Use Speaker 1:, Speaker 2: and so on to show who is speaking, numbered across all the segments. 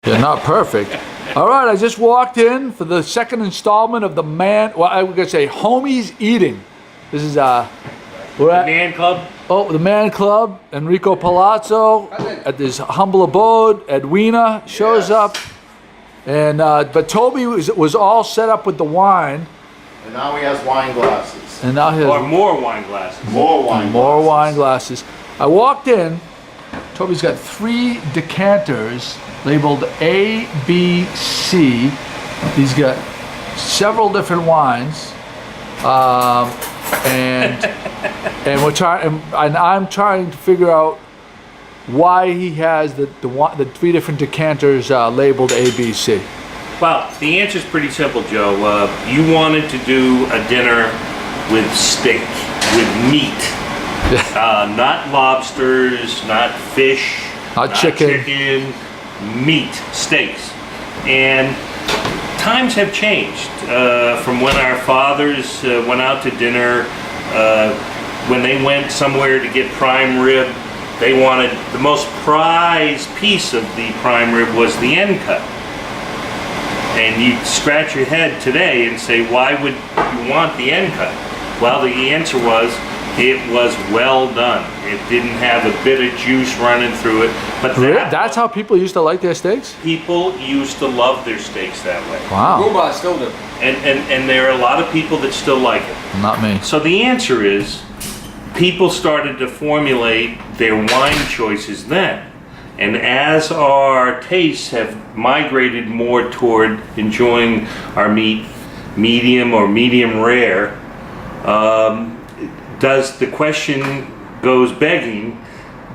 Speaker 1: Yeah, not perfect. All right, I just walked in for the second installment of the I was gonna say Homies Eating. This is we're at
Speaker 2: The Man Club.
Speaker 1: the Man Club. Enrico Palazzo at this humble abode. Edwina shows up, and but Toby was all set up with the wine,
Speaker 3: And now he has wine glasses.
Speaker 1: and now he
Speaker 2: Or
Speaker 1: has
Speaker 2: more wine glasses.
Speaker 3: More wine
Speaker 1: more
Speaker 3: glasses.
Speaker 1: wine glasses. I walked in. Toby's got 3 decanters labeled A, B, C. He's got several different wines, and we're trying. And I'm trying to figure out why he has the 3 different decanters labeled A, B, C.
Speaker 2: Well, the answer is pretty simple, Joe. You wanted to do a dinner with steak, with meat. Not lobsters, not fish,
Speaker 1: Not chicken.
Speaker 2: meat, steaks. And times have changed from when our fathers went out to dinner. When they went somewhere to get prime rib, they wanted the most prized piece of the prime rib was the end cut. And you scratch your head today and say, why would you want the end cut? Well, the answer was, it was well done. It didn't have a bit of juice running through it. But
Speaker 1: That's how people used to like their steaks?
Speaker 2: people used to love their steaks that way.
Speaker 1: Wow.
Speaker 4: Ribeye still do.
Speaker 2: And there are a lot of people that still like it.
Speaker 1: Not me.
Speaker 2: So the answer is, people started to formulate their wine choices then. And as our tastes have migrated more toward enjoying our meat medium or medium rare, the question goes begging,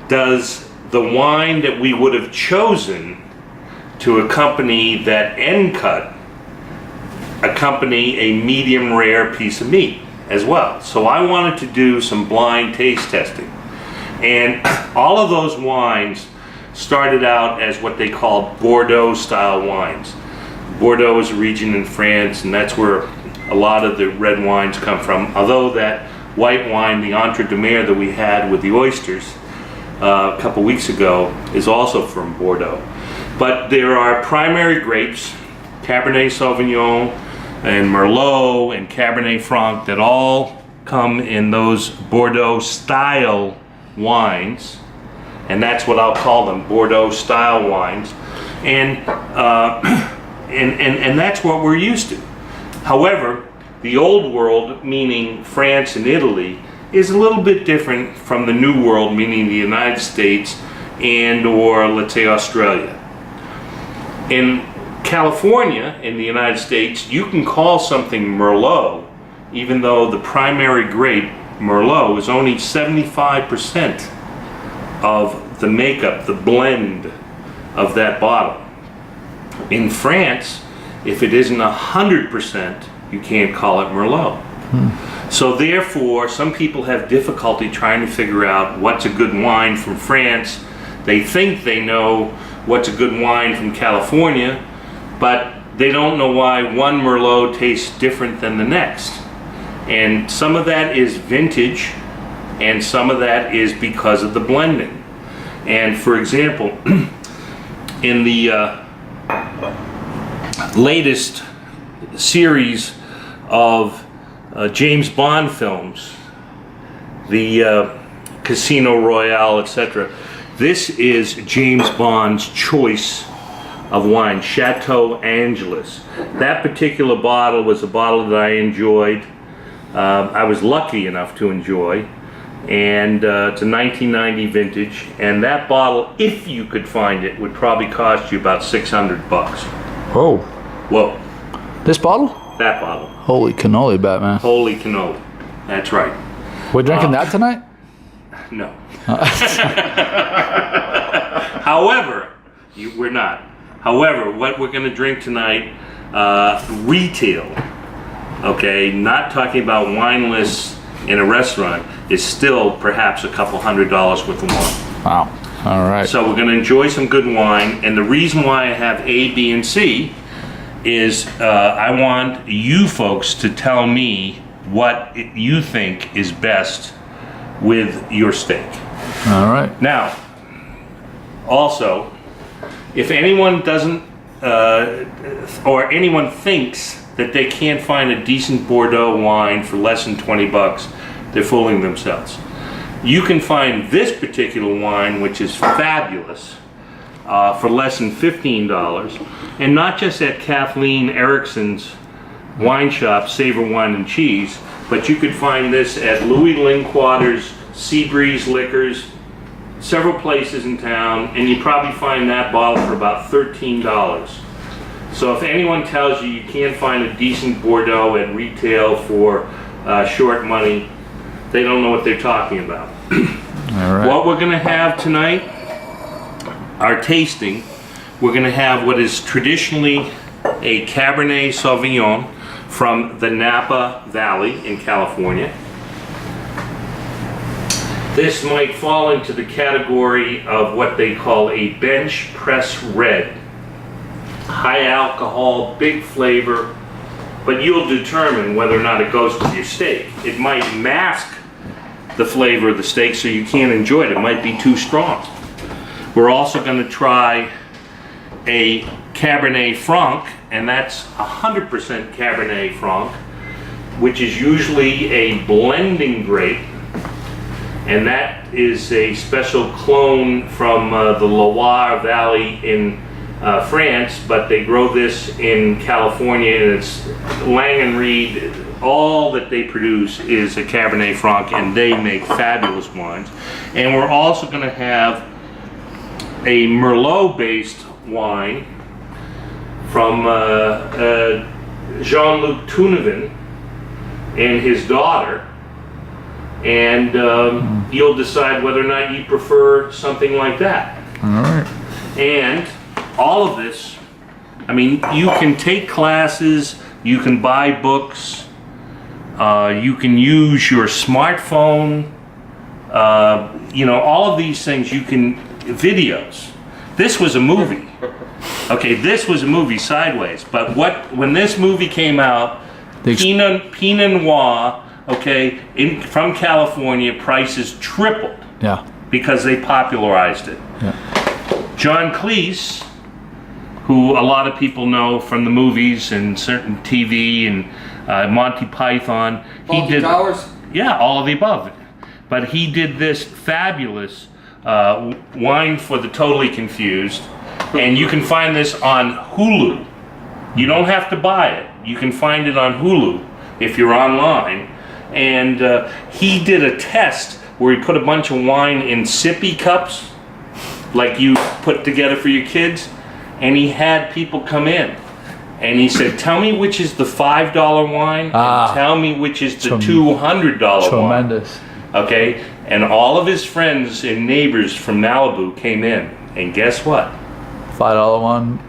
Speaker 2: does the wine that we would have chosen to accompany that end cut accompany a medium rare piece of meat as well? So I wanted to do some blind taste testing. And all of those wines started out as what they called Bordeaux style wines. Bordeaux is a region in France, and that's where a lot of the red wines come from. Although that white wine, the Entre de Mer that we had with the oysters a couple weeks ago, is also from Bordeaux. But there are primary grapes, Cabernet Sauvignon and Merlot and Cabernet Franc, that all come in those Bordeaux style wines. And that's what I'll call them, Bordeaux style wines. And that's what we're used to. However, the old world, meaning France and Italy, is a little bit different from the new world, meaning the United States and or let's say Australia. In California, in the United States, you can call something Merlot, even though the primary grape, Merlot, is only 75% of the makeup, the blend of that bottle. In France, if it isn't 100%, you can't call it Merlot. So therefore, some people have difficulty trying to figure out what's a good wine from France. They think they know what's a good wine from California, but they don't know why one Merlot tastes different than the next. And some of that is vintage, and some of that is because of the blending. And for example, in the latest series of James Bond films, the Casino Royale, etc., this is James Bond's choice of wine, Chateau Angelus. That particular bottle was a bottle that I enjoyed. I was lucky enough to enjoy. And it's a 1990 vintage, and that bottle, if you could find it, would probably cost you about $600.
Speaker 1: Oh.
Speaker 2: Whoa,
Speaker 1: This bottle?
Speaker 2: that bottle.
Speaker 1: Holy cannoli, Batman.
Speaker 2: Holy cannoli. That's right.
Speaker 1: We're drinking that tonight?
Speaker 2: No. However, we're not. However, what we're going to drink tonight, retail, okay, not talking about wine lists in a restaurant, is still perhaps a couple $100 worth of wine.
Speaker 1: Wow. All right.
Speaker 2: So we're going to enjoy some good wine, and the reason why I have A, B, and C is I want you folks to tell me what you think is best with your steak.
Speaker 1: All right.
Speaker 2: Now, also, If anyone doesn't, or anyone thinks that they can't find a decent Bordeaux wine for less than 20 bucks, they're fooling themselves. You can find this particular wine, which is fabulous, for less than $15, and not just at Kathleen Erickson's wine shop, Savor Wine and Cheese, but you could find this at Louis Linkwater's Seabreeze Liquors, several places in town, and you probably find that bottle for about $13. So if anyone tells you you can't find a decent Bordeaux at retail for short money, they don't know what they're talking about.
Speaker 1: All right.
Speaker 2: What we're gonna have tonight, our tasting, we're gonna have what is traditionally a Cabernet Sauvignon from the Napa Valley in California. This might fall into the category of what they call a bench press red. High alcohol, big flavor, but you'll determine whether or not it goes with your steak. It might mask the flavor of the steak so you can't enjoy it. It might be too strong. We're also going to try a Cabernet Franc, and that's 100% Cabernet Franc, which is usually a blending grape, and that is a special clone from the Loire Valley in France, but they grow this in California, and it's Lang & Reed. All that they produce is a Cabernet Franc, and they make fabulous wines. And we're also going to have a Merlot-based wine from Jean-Luc Tounevin and his daughter, and you'll decide whether or not you prefer something like that.
Speaker 1: All right.
Speaker 2: And all of this, I mean, you can take classes, you can buy books, you can use your smartphone, you know, all of these things you can, videos. This was a movie. Okay, this was a movie, Sideways, but when this movie came out, Pinot Noir, okay, from California, prices tripled.
Speaker 1: Yeah.
Speaker 2: Because they popularized it.
Speaker 1: Yeah.
Speaker 2: John Cleese, who a lot of people know from the movies and certain TV and Monty Python, he did
Speaker 3: Towers?
Speaker 2: Yeah, all of the above. But he did this fabulous wine for the totally confused, and you can find this on Hulu. You don't have to buy it. You can find it on Hulu if you're online. And he did a test where he put a bunch of wine in sippy cups, like you put together for your kids, and he had people come in. And he said, tell me which is the $5 wine, and tell me which is the $200 wine.
Speaker 1: Tremendous.
Speaker 2: Okay? And all of his friends and neighbors from Malibu came in. And guess what?
Speaker 1: $5 one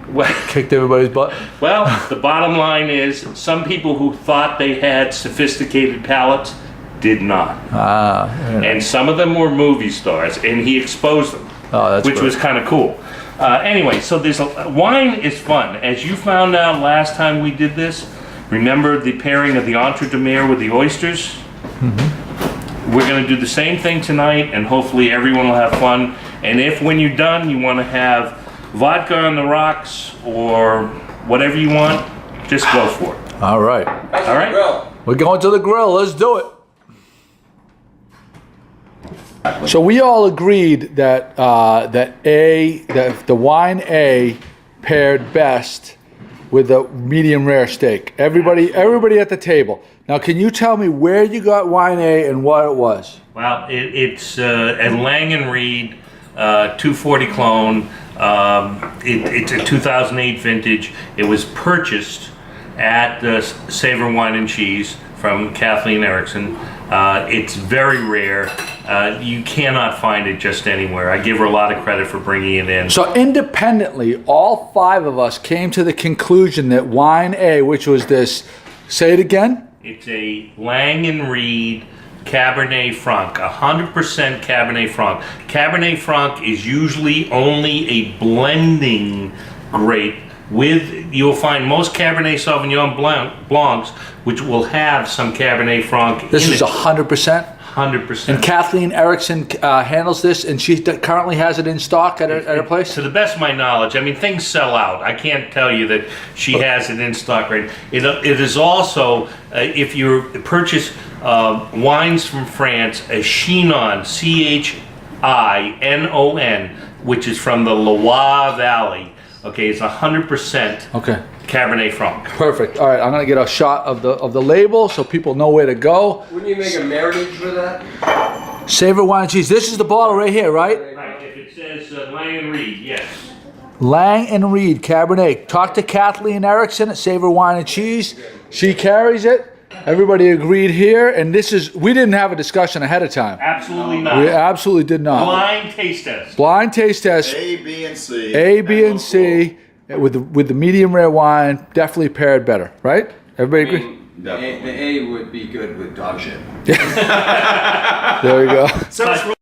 Speaker 1: kicked everybody's butt.
Speaker 2: Well, the bottom line is, some people who thought they had sophisticated palates did not.
Speaker 1: Yeah.
Speaker 2: And some of them were movie stars, and he exposed them, which
Speaker 1: great.
Speaker 2: was kind of cool. Anyway, so wine is fun. As you found out last time we did this, remember the pairing of the entre de mer with the oysters? Mm-hmm. We're going to do the same thing tonight, and hopefully everyone will have fun. And if when you're done you want to have vodka on the rocks or whatever you want, just go for it.
Speaker 1: All right.
Speaker 2: All right?
Speaker 3: Grill.
Speaker 1: We're going to the grill. Let's do it. So we all agreed that that the wine A paired best with the medium rare steak. Everybody at the table. Now, can you tell me where you got wine A and what it was?
Speaker 2: Well, it's at Lang & Reed, 240 clone. It's a 2008 vintage. It was purchased at the Savor Wine and Cheese from Kathleen Erickson. It's very rare. You cannot find it just anywhere. I give her a lot of credit for bringing it in.
Speaker 1: So independently, all five of us came to the conclusion that wine A, which was this, say it again?
Speaker 2: It's a Lang & Reed Cabernet Franc, 100% Cabernet Franc. Cabernet Franc is usually only a blending grape with, you'll find most Cabernet Sauvignon Blancs, which will have some Cabernet Franc in it.
Speaker 1: This is 100%?
Speaker 2: 100%.
Speaker 1: And Kathleen Erickson handles this, and she currently has it in stock at her place?
Speaker 2: To the best of my knowledge, I mean, things sell out. I can't tell you that she has it in stock right. It is also, if you purchase wines from France, a Chinon, Chinon, which is from the Loire Valley. Okay, it's 100%
Speaker 1: Okay.
Speaker 2: Cabernet Franc.
Speaker 1: Perfect. All right, I'm gonna get a shot of the label so people know where to go.
Speaker 4: Wouldn't you make a meritage for that?
Speaker 1: Savor Wine and Cheese. This is the bottle right here, right?
Speaker 2: Right, if it says Lang and Reed, yes.
Speaker 1: Lang and Reed Cabernet. Talk to Kathleen Erickson at Savor Wine and Cheese. She carries it. Everybody agreed here, and this is, we didn't have a discussion ahead of time.
Speaker 2: Absolutely not.
Speaker 1: We absolutely did not.
Speaker 2: Blind taste test.
Speaker 1: Blind taste test.
Speaker 3: A, B, and C.
Speaker 1: A, B, and C with the medium rare wine definitely paired better, right? Everybody agree?
Speaker 4: The A would be good with dog shit.
Speaker 1: There we go.
Speaker 3: So it's